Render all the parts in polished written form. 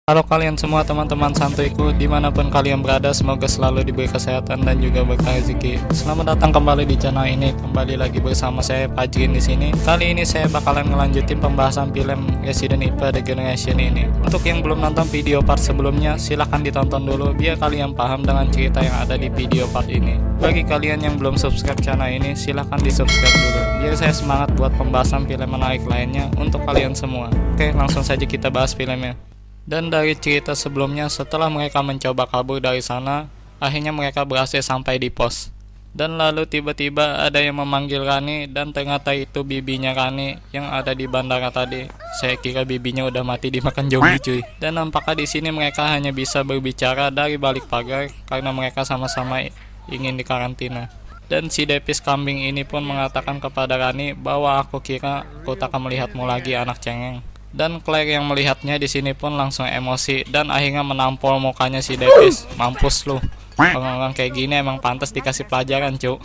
Halo kalian semua teman-teman santuiku dimanapun kalian berada, semoga selalu diberi kesehatan dan juga berkah rezeki. Selamat datang kembali di channel ini, kembali lagi bersama saya Fajrin di sini. Kali ini saya bakalan ngelanjutin pembahasan film Resident Evil The Generation ini. Untuk yang belum nonton video part sebelumnya, silahkan ditonton dulu biar kalian paham dengan cerita yang ada di video part ini. Bagi kalian yang belum subscribe channel ini, silahkan di subscribe dulu biar saya semangat buat pembahasan film menarik lainnya untuk kalian semua. Oke, langsung saja kita bahas filmnya. Dan dari cerita sebelumnya, setelah mereka mencoba kabur dari sana, akhirnya mereka berhasil sampai di pos. Dan lalu tiba-tiba ada yang memanggil Rani, dan ternyata itu bibinya Rani yang ada di bandara tadi. Saya kira bibinya udah mati dimakan zombie cuy. Dan nampaknya di sini mereka hanya bisa berbicara dari balik pagar karena mereka sama-sama ingin dikarantina. Dan si Depis kambing ini pun mengatakan kepada Rani bahwa aku kira aku tak akan melihatmu lagi anak cengeng. Dan Claire yang melihatnya di sini pun langsung emosi dan akhirnya menampol mukanya si Depis. Mampus lu. Orang-orang kayak gini emang pantas dikasih pelajaran, cuk.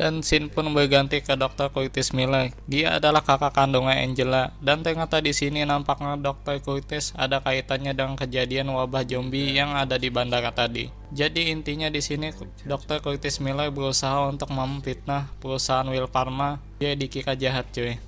Dan scene pun berganti ke Dr. Curtis Miller. Dia adalah kakak kandungnya Angela. Dan ternyata di sini nampaknya Dr. Curtis ada kaitannya dengan kejadian wabah zombie yang ada di bandara tadi. Jadi intinya di sini Dr. Curtis Miller berusaha untuk memfitnah perusahaan Will Pharma. Dia dikira jahat, cuy.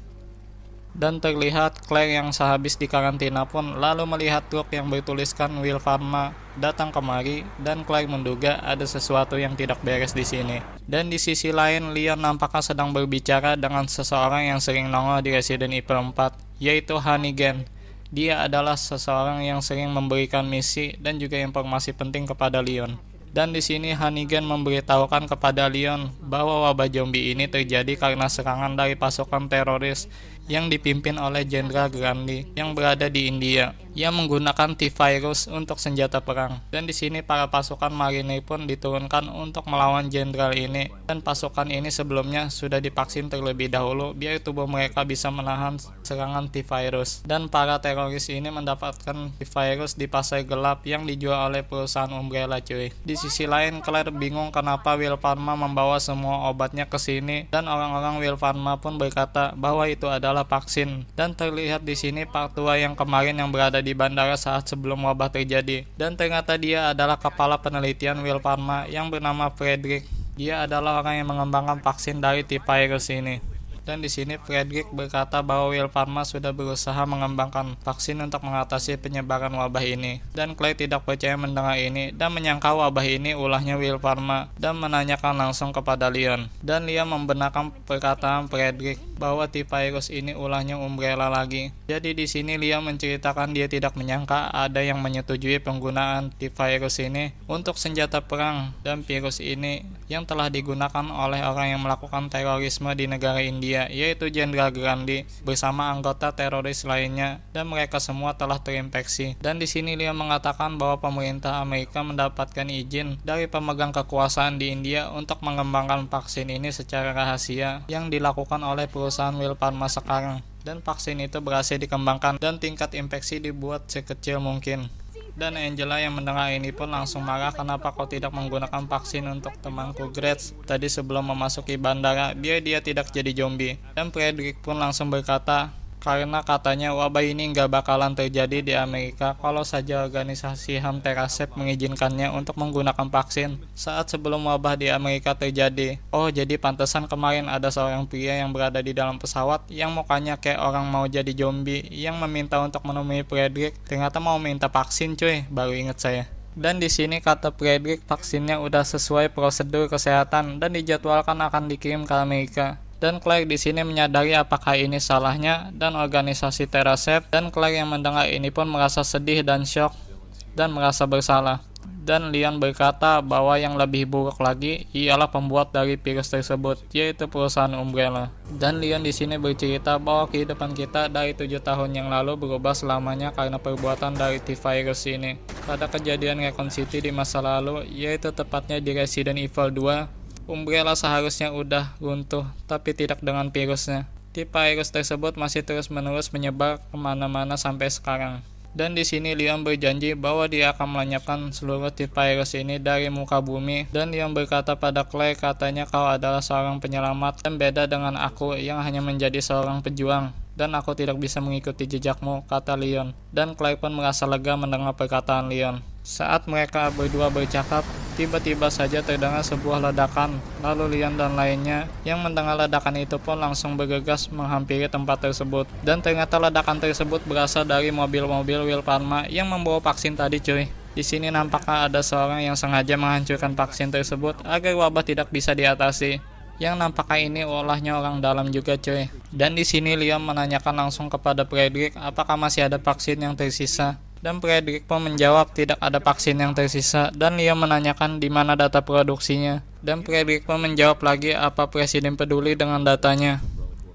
Dan terlihat Claire yang sehabis dikarantina pun lalu melihat truk yang bertuliskan Will Pharma datang kemari, dan Claire menduga ada sesuatu yang tidak beres di sini. Dan di sisi lain, Leon nampaknya sedang berbicara dengan seseorang yang sering nongol di Resident Evil 4, yaitu Hannigan. Dia adalah seseorang yang sering memberikan misi dan juga informasi penting kepada Leon. Dan di sini Hannigan memberitahukan kepada Leon bahwa wabah zombie ini terjadi karena serangan dari pasukan teroris yang dipimpin oleh Jenderal Grandi yang berada di India, yang menggunakan T-Virus untuk senjata perang. Dan di sini para pasukan marinir pun diturunkan untuk melawan jenderal ini, dan pasukan ini sebelumnya sudah divaksin terlebih dahulu biar tubuh mereka bisa menahan serangan T-Virus. Dan para teroris ini mendapatkan T-Virus di pasar gelap yang dijual oleh perusahaan Umbrella, cuy. Di sisi lain, Claire bingung kenapa Will Pharma membawa semua obatnya ke sini, dan orang-orang Will Pharma pun berkata bahwa itu adalah vaksin. Dan terlihat di sini Pak Tua yang kemarin yang berada di bandara saat sebelum wabah terjadi. Dan ternyata dia adalah kepala penelitian Will Pharma yang bernama Frederick. Dia adalah orang yang mengembangkan vaksin dari T-Virus ini. Dan di sini Frederick berkata bahwa Will Pharma sudah berusaha mengembangkan vaksin untuk mengatasi penyebaran wabah ini. Dan Claire tidak percaya mendengar ini dan menyangka wabah ini ulahnya Will Pharma dan menanyakan langsung kepada Leon. Dan Leon membenarkan perkataan Frederick bahwa T-Virus ini ulahnya Umbrella lagi. Jadi di sini Leon menceritakan dia tidak menyangka ada yang menyetujui penggunaan T-Virus ini untuk senjata perang, dan virus ini yang telah digunakan oleh orang yang melakukan terorisme di negara India, yaitu Jenderal Grandi bersama anggota teroris lainnya, dan mereka semua telah terinfeksi. Dan di sini Leon mengatakan bahwa pemerintah Amerika mendapatkan izin dari pemegang kekuasaan di India untuk mengembangkan vaksin ini secara rahasia yang dilakukan oleh perusahaan Will Pharma sekarang. Dan vaksin itu berhasil dikembangkan dan tingkat infeksi dibuat sekecil mungkin. Dan Angela yang mendengar ini pun langsung marah, kenapa kau tidak menggunakan vaksin untuk temanku Grace tadi sebelum memasuki bandara biar dia tidak jadi zombie. Dan Frederick pun langsung berkata karena katanya wabah ini nggak bakalan terjadi di Amerika kalau saja organisasi HAM Terasep mengizinkannya untuk menggunakan vaksin saat sebelum wabah di Amerika terjadi. Oh, jadi pantesan kemarin ada seorang pria yang berada di dalam pesawat yang mukanya kayak orang mau jadi zombie yang meminta untuk menemui Frederick, ternyata mau minta vaksin, cuy. Baru inget saya. Dan di sini kata Frederick vaksinnya udah sesuai prosedur kesehatan dan dijadwalkan akan dikirim ke Amerika. Dan Claire di sini menyadari apakah ini salahnya dan organisasi Terasep. Dan Claire yang mendengar ini pun merasa sedih dan syok dan merasa bersalah. Dan Leon berkata bahwa yang lebih buruk lagi ialah pembuat dari virus tersebut, yaitu perusahaan Umbrella. Dan Leon di sini bercerita bahwa kehidupan kita dari 7 tahun yang lalu berubah selamanya karena perbuatan dari T-Virus ini. Pada kejadian Raccoon City di masa lalu, yaitu tepatnya di Resident Evil 2, Umbrella seharusnya udah runtuh, tapi tidak dengan virusnya. T-Virus tersebut masih terus-menerus menyebar kemana-mana sampai sekarang. Dan di sini Leon berjanji bahwa dia akan melenyapkan seluruh T-Virus ini dari muka bumi. Dan Leon berkata pada Claire, katanya kau adalah seorang penyelamat dan beda dengan aku yang hanya menjadi seorang pejuang. dan aku tidak bisa mengikuti jejakmu, kata Leon. Dan Claire pun merasa lega mendengar perkataan Leon. Saat mereka berdua bercakap, tiba-tiba saja terdengar sebuah ledakan. Lalu Leon dan lainnya yang mendengar ledakan itu pun langsung bergegas menghampiri tempat tersebut. Dan ternyata ledakan tersebut berasal dari mobil-mobil Will Parma yang membawa vaksin tadi, cuy. Di sini nampaknya ada seorang yang sengaja menghancurkan vaksin tersebut agar wabah tidak bisa diatasi. Yang nampaknya ini olahnya orang dalam juga, cuy. Dan di sini Leon menanyakan langsung kepada Frederick apakah masih ada vaksin yang tersisa. Dan Frederick pun menjawab tidak ada vaksin yang tersisa, dan Leon menanyakan di mana data produksinya. Dan Frederick pun menjawab lagi apa presiden peduli dengan datanya.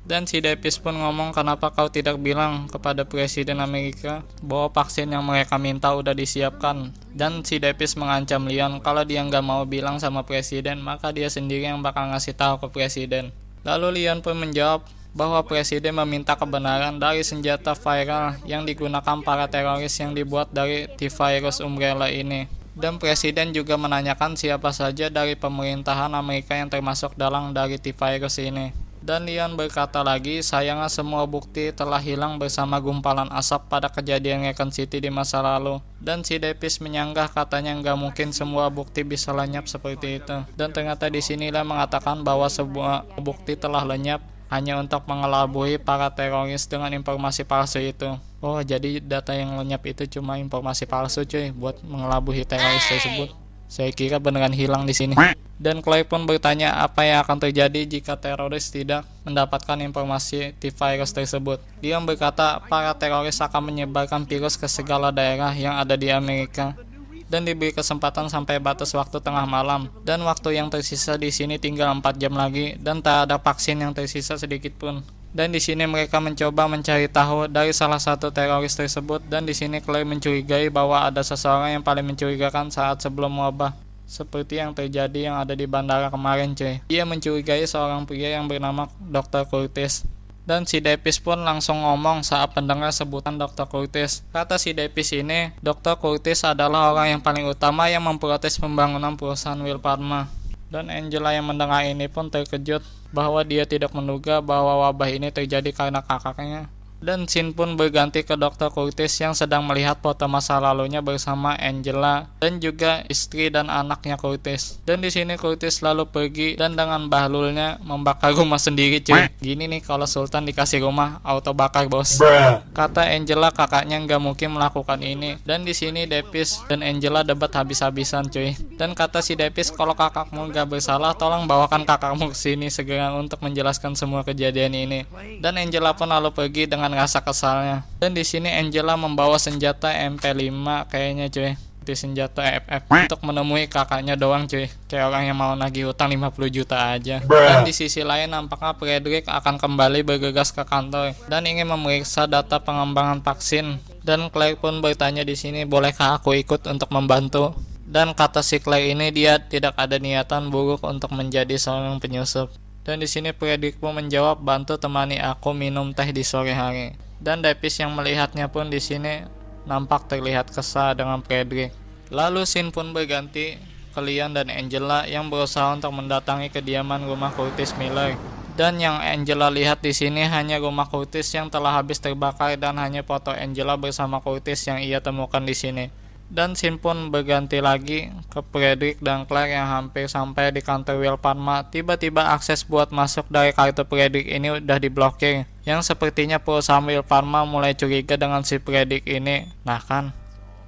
Dan si Davis pun ngomong, kenapa kau tidak bilang kepada presiden Amerika bahwa vaksin yang mereka minta udah disiapkan. Dan si Davis mengancam Leon kalau dia nggak mau bilang sama presiden, maka dia sendiri yang bakal ngasih tahu ke presiden. Lalu Leon pun menjawab bahwa presiden meminta kebenaran dari senjata viral yang digunakan para teroris yang dibuat dari T-Virus Umbrella ini. Dan presiden juga menanyakan siapa saja dari pemerintahan Amerika yang termasuk dalam dari T-Virus ini. Dan Leon berkata lagi, sayangnya semua bukti telah hilang bersama gumpalan asap pada kejadian Raccoon City di masa lalu. Dan si Davis menyanggah, katanya nggak mungkin semua bukti bisa lenyap seperti itu. Dan ternyata di sinilah mengatakan bahwa sebuah bukti telah lenyap hanya untuk mengelabui para teroris dengan informasi palsu itu. Oh, jadi data yang lenyap itu cuma informasi palsu, cuy, buat mengelabui teroris tersebut. Saya kira beneran hilang di sini. Dan Claire pun bertanya apa yang akan terjadi jika teroris tidak mendapatkan informasi T-Virus tersebut. Dia berkata para teroris akan menyebarkan virus ke segala daerah yang ada di Amerika dan diberi kesempatan sampai batas waktu tengah malam. Dan waktu yang tersisa di sini tinggal 4 jam lagi dan tak ada vaksin yang tersisa sedikit pun. Dan di sini mereka mencoba mencari tahu dari salah satu teroris tersebut. Dan di sini Claire mencurigai bahwa ada seseorang yang paling mencurigakan saat sebelum wabah, seperti yang terjadi yang ada di bandara kemarin, cuy. Dia mencurigai seorang pria yang bernama Dr. Curtis. Dan si Davis pun langsung ngomong saat mendengar sebutan Dr. Curtis. Kata si Davis ini, Dr. Curtis adalah orang yang paling utama yang memprotes pembangunan perusahaan Will Parma. Dan Angela yang mendengar ini pun terkejut bahwa dia tidak menduga bahwa wabah ini terjadi karena kakaknya. Dan scene pun berganti ke Dr. Curtis yang sedang melihat foto masa lalunya bersama Angela dan juga istri dan anaknya Curtis. Dan di sini Curtis lalu pergi dan dengan bahlulnya membakar rumah sendiri, cuy. Gini nih kalau Sultan dikasih rumah auto bakar, bos. Kata Angela kakaknya nggak mungkin melakukan ini. Dan di sini Davis dan Angela debat habis-habisan, cuy. Dan kata si Davis, kalau kakakmu nggak bersalah, tolong bawakan kakakmu ke sini segera untuk menjelaskan semua kejadian ini. Dan Angela pun lalu pergi dengan rasa kesalnya. Dan di sini Angela membawa senjata MP5 kayaknya, cuy. Di senjata FF untuk menemui kakaknya doang, cuy. Kayak orang yang mau nagih hutang 50 juta aja. Dan di sisi lain nampaknya Frederick akan kembali bergegas ke kantor dan ingin memeriksa data pengembangan vaksin. Dan Claire pun bertanya di sini, bolehkah aku ikut untuk membantu? Dan kata si Claire ini, dia tidak ada niatan buruk untuk menjadi seorang penyusup. Dan di sini Frederick pun menjawab, bantu temani aku minum teh di sore hari. Dan Davis yang melihatnya pun di sini nampak terlihat kesal dengan Frederick. Lalu scene pun berganti ke Leon dan Angela yang berusaha untuk mendatangi kediaman rumah Curtis Miller. Dan yang Angela lihat di sini hanya rumah Curtis yang telah habis terbakar dan hanya foto Angela bersama Curtis yang ia temukan di sini. Dan scene pun berganti lagi ke Frederick dan Claire yang hampir sampai di kantor Will Parma. Tiba-tiba akses buat masuk dari kartu Frederick ini udah diblokir. Yang sepertinya perusahaan Will Parma mulai curiga dengan si Frederick ini. Nah kan,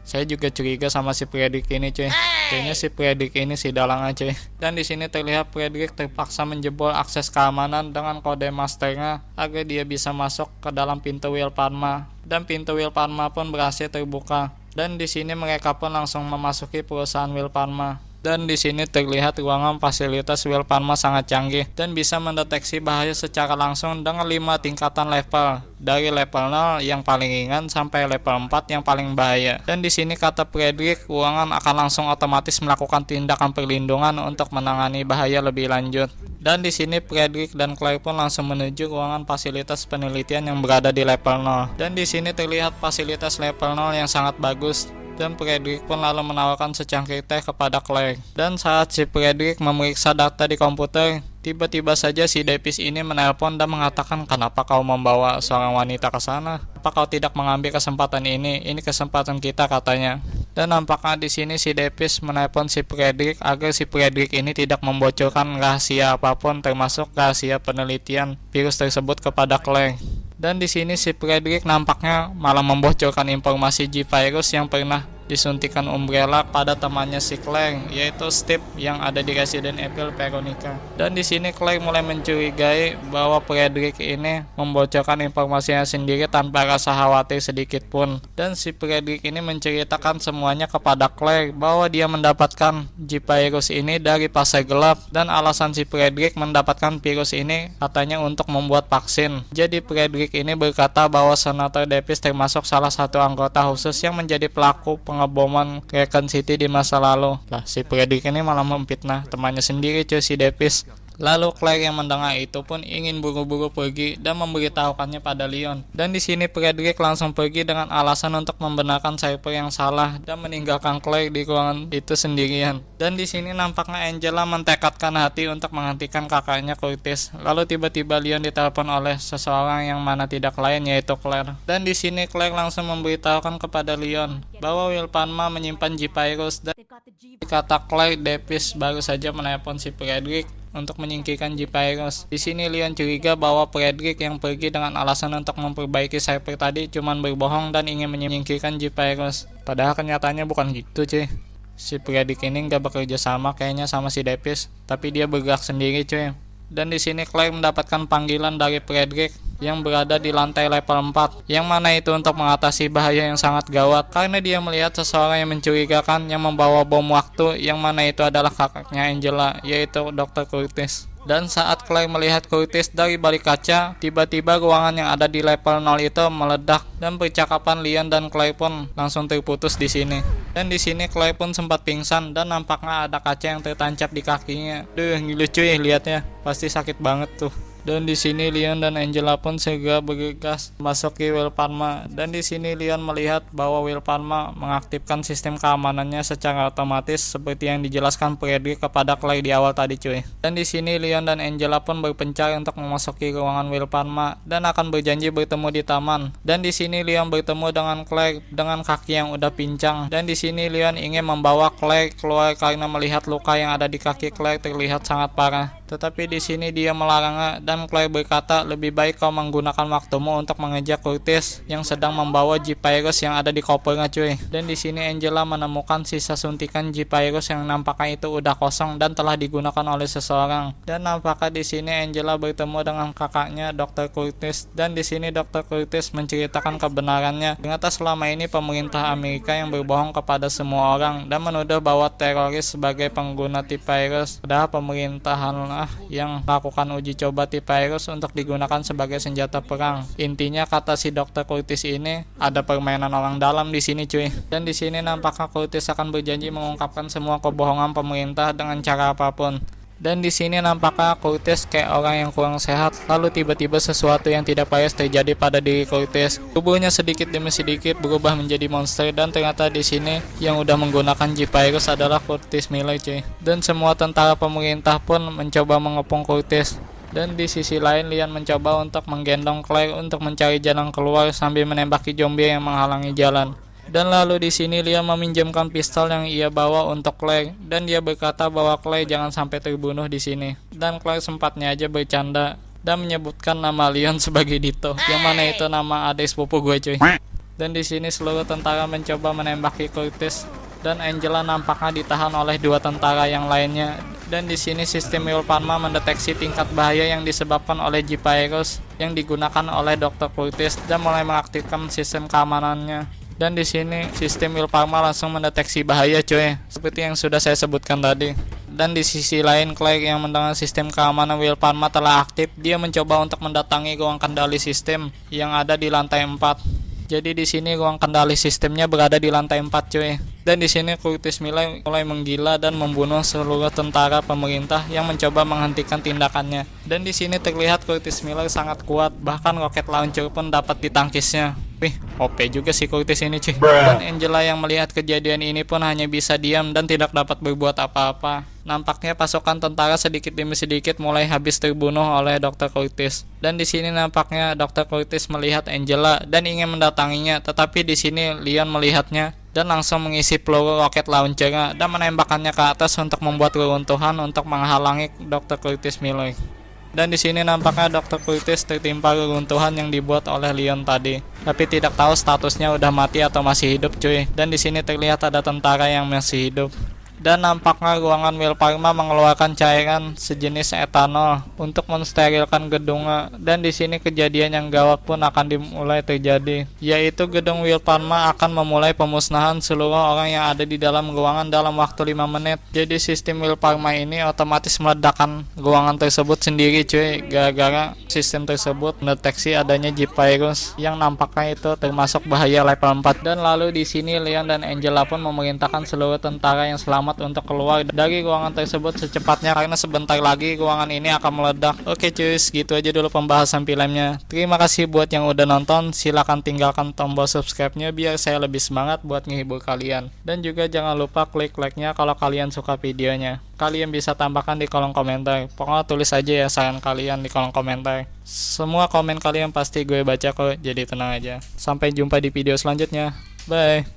saya juga curiga sama si Frederick ini, cuy. Kayaknya si Frederick ini si dalang aja. Dan di sini terlihat Frederick terpaksa menjebol akses keamanan dengan kode masternya agar dia bisa masuk ke dalam pintu Will Parma. Dan pintu Will Parma pun berhasil terbuka. Dan di sini mereka pun langsung memasuki perusahaan Will Parma. Dan di sini terlihat ruangan fasilitas Will Parma sangat canggih dan bisa mendeteksi bahaya secara langsung dengan 5 tingkatan level, dari level 0 yang paling ringan sampai level 4 yang paling bahaya. Dan di sini kata Frederick, ruangan akan langsung otomatis melakukan tindakan perlindungan untuk menangani bahaya lebih lanjut. Dan di sini Frederick dan Claire pun langsung menuju ruangan fasilitas penelitian yang berada di level 0. Dan di sini terlihat fasilitas level 0 yang sangat bagus. Dan Frederick pun lalu menawarkan secangkir teh kepada Claire. Dan saat si Frederick memeriksa data di komputer, Tiba-tiba saja si Davis ini menelpon dan mengatakan, kenapa kau membawa seorang wanita ke sana? Apa kau tidak mengambil kesempatan ini? Ini kesempatan kita, katanya. Dan nampaknya di sini si Davis menelpon si Frederick agar si Frederick ini tidak membocorkan rahasia apapun, termasuk rahasia penelitian virus tersebut kepada Claire. Dan di sini si Frederick nampaknya malah membocorkan informasi G-Virus yang pernah disuntikan Umbrella pada temannya si Claire, yaitu Steve yang ada di Resident Evil Veronica. Dan di sini Claire mulai mencurigai bahwa Frederick ini membocorkan informasinya sendiri tanpa rasa khawatir sedikit pun. Dan si Frederick ini menceritakan semuanya kepada Claire bahwa dia mendapatkan G-Virus ini dari pasar gelap, dan alasan si Frederick mendapatkan virus ini katanya untuk membuat vaksin. Jadi Frederick ini berkata bahwa Senator Davis termasuk salah satu anggota khusus yang menjadi pelaku pengeboman Raccoon City di masa lalu. Lah, si Frederick ini malah memfitnah temannya sendiri, cuy, si Davis. Lalu Claire yang mendengar itu pun ingin buru-buru pergi dan memberitahukannya pada Leon. Dan di sini Frederick langsung pergi dengan alasan untuk membenarkan Cypher yang salah dan meninggalkan Claire di ruangan itu sendirian. Dan di sini nampaknya Angela mentekadkan hati untuk menghentikan kakaknya Curtis. Lalu tiba-tiba Leon ditelepon oleh seseorang yang mana tidak lain, yaitu Claire. Dan di sini Claire langsung memberitahukan kepada Leon bahwa Will Palma menyimpan G-Virus, dan kata Claire, Davis baru saja menelpon si Frederick untuk menyingkirkan G-Virus. Di sini Leon curiga bahwa Frederick yang pergi dengan alasan untuk memperbaiki Cypher tadi cuman berbohong dan ingin menyingkirkan G-Virus. Padahal kenyataannya bukan gitu, cuy. Si Frederick ini gak bekerja sama kayaknya sama si Davis, tapi dia bergerak sendiri, cuy. Dan di sini Claire mendapatkan panggilan dari Frederick yang berada di lantai level 4, yang mana itu untuk mengatasi bahaya yang sangat gawat karena dia melihat seseorang yang mencurigakan yang membawa bom waktu, yang mana itu adalah kakaknya Angela, yaitu Dr. Curtis. Dan saat Claire melihat Curtis dari balik kaca, tiba-tiba ruangan yang ada di level 0 itu meledak dan percakapan Leon dan Claire pun langsung terputus di sini. Dan di sini Claire pun sempat pingsan dan nampaknya ada kaca yang tertancap di kakinya. Duh, lucu ya lihatnya, pasti sakit banget tuh. Dan di sini Leon dan Angela pun segera bergegas memasuki Will Palma. Dan di sini Leon melihat bahwa Will Palma mengaktifkan sistem keamanannya secara otomatis seperti yang dijelaskan Frederick kepada Claire di awal tadi, cuy. Dan di sini Leon dan Angela pun berpencar untuk memasuki ruangan Will Palma dan akan berjanji bertemu di taman. Dan di sini Leon bertemu dengan Claire dengan kaki yang udah pincang. Dan di sini Leon ingin membawa Claire keluar karena melihat luka yang ada di kaki Claire terlihat sangat parah. Tetapi di sini dia melarangnya dan Claire berkata, lebih baik kau menggunakan waktumu untuk mengejar Curtis yang sedang membawa G-Virus yang ada di kopernya, cuy. Dan di sini Angela menemukan sisa suntikan G-Virus yang nampaknya itu udah kosong dan telah digunakan oleh seseorang. Dan nampaknya di sini Angela bertemu dengan kakaknya Dr. Curtis, dan di sini Dr. Curtis menceritakan kebenarannya. Ternyata selama ini pemerintah Amerika yang berbohong kepada semua orang dan menuduh bahwa teroris sebagai pengguna T-Virus, padahal pemerintahan yang melakukan uji coba T-Virus untuk digunakan sebagai senjata perang. Intinya kata si Dr. Curtis ini ada permainan orang dalam di sini, cuy. Dan di sini nampaknya Curtis akan berjanji mengungkapkan semua kebohongan pemerintah dengan cara apapun. Dan di sini nampaknya Curtis kayak orang yang kurang sehat. Lalu tiba-tiba sesuatu yang tidak bias terjadi pada diri Curtis. Tubuhnya sedikit demi sedikit berubah menjadi monster, dan ternyata di sini yang udah menggunakan G-Virus adalah Curtis Miller, cuy. Dan semua tentara pemerintah pun mencoba mengepung Curtis. Dan di sisi lain Leon mencoba untuk menggendong Claire untuk mencari jalan keluar sambil menembaki zombie yang menghalangi jalan. Dan lalu di sini Leon meminjamkan pistol yang ia bawa untuk Claire, dan dia berkata bahwa Claire jangan sampai terbunuh di sini. Dan Claire sempatnya aja bercanda dan menyebutkan nama Leon sebagai Dito, yang mana itu nama adik sepupu gue, cuy. Dan di sini seluruh tentara mencoba menembaki Curtis, dan Angela nampaknya ditahan oleh dua tentara yang lainnya. Dan di sini sistem Will Palma mendeteksi tingkat bahaya yang disebabkan oleh G-Virus yang digunakan oleh Dr. Curtis dan mulai mengaktifkan sistem keamanannya. Dan di sini sistem Will Palma langsung mendeteksi bahaya, cuy, seperti yang sudah saya sebutkan tadi. Dan di sisi lain Claire yang mendengar sistem keamanan Will Palma telah aktif, dia mencoba untuk mendatangi ruang kendali sistem yang ada di lantai 4. Jadi di sini ruang kendali sistemnya berada di lantai 4, cuy. Dan di sini Curtis Miller mulai menggila dan membunuh seluruh tentara pemerintah yang mencoba menghentikan tindakannya. Dan di sini terlihat Curtis Miller sangat kuat, bahkan roket launcher pun dapat ditangkisnya. Wih, OP juga si Curtis ini cuy. Dan Angela yang melihat kejadian ini pun hanya bisa diam dan tidak dapat berbuat apa-apa. Nampaknya pasukan tentara sedikit demi sedikit mulai habis terbunuh oleh Dr. Curtis. Dan di sini nampaknya Dr. Curtis melihat Angela dan ingin mendatanginya, tetapi di sini Leon melihatnya dan langsung mengisi peluru roket launcher dan menembakkannya ke atas untuk membuat reruntuhan untuk menghalangi Dr. Curtis milik. Dan di sini nampaknya Dr. Curtis tertimpa reruntuhan yang dibuat oleh Leon tadi. Tapi tidak tahu statusnya udah mati atau masih hidup cuy. Dan di sini terlihat ada tentara yang masih hidup. Dan nampaknya ruangan Wilparma mengeluarkan cairan sejenis etanol untuk mensterilkan gedungnya. Dan di sini kejadian yang gawat pun akan dimulai terjadi, yaitu gedung Wilparma akan memulai pemusnahan seluruh orang yang ada di dalam ruangan dalam waktu 5 menit. Jadi sistem Wilparma ini otomatis meledakkan ruangan tersebut sendiri cuy, gara-gara sistem tersebut mendeteksi adanya Jeep virus yang nampaknya itu termasuk bahaya level 4. Dan lalu di sini Leon dan Angela pun memerintahkan seluruh tentara yang selamat untuk keluar dari ruangan tersebut secepatnya karena sebentar lagi ruangan ini akan meledak. Oke cuy, gitu aja dulu pembahasan filmnya. Terima kasih buat yang udah nonton. Silahkan tinggalkan tombol subscribe-nya biar saya lebih semangat buat menghibur kalian. Dan juga jangan lupa klik like-nya kalau kalian suka videonya. Kalian bisa tambahkan di kolom komentar. Pokoknya tulis aja ya saran kalian di kolom komentar. Semua komen kalian pasti gue baca kok, jadi tenang aja. Sampai jumpa di video selanjutnya. Bye.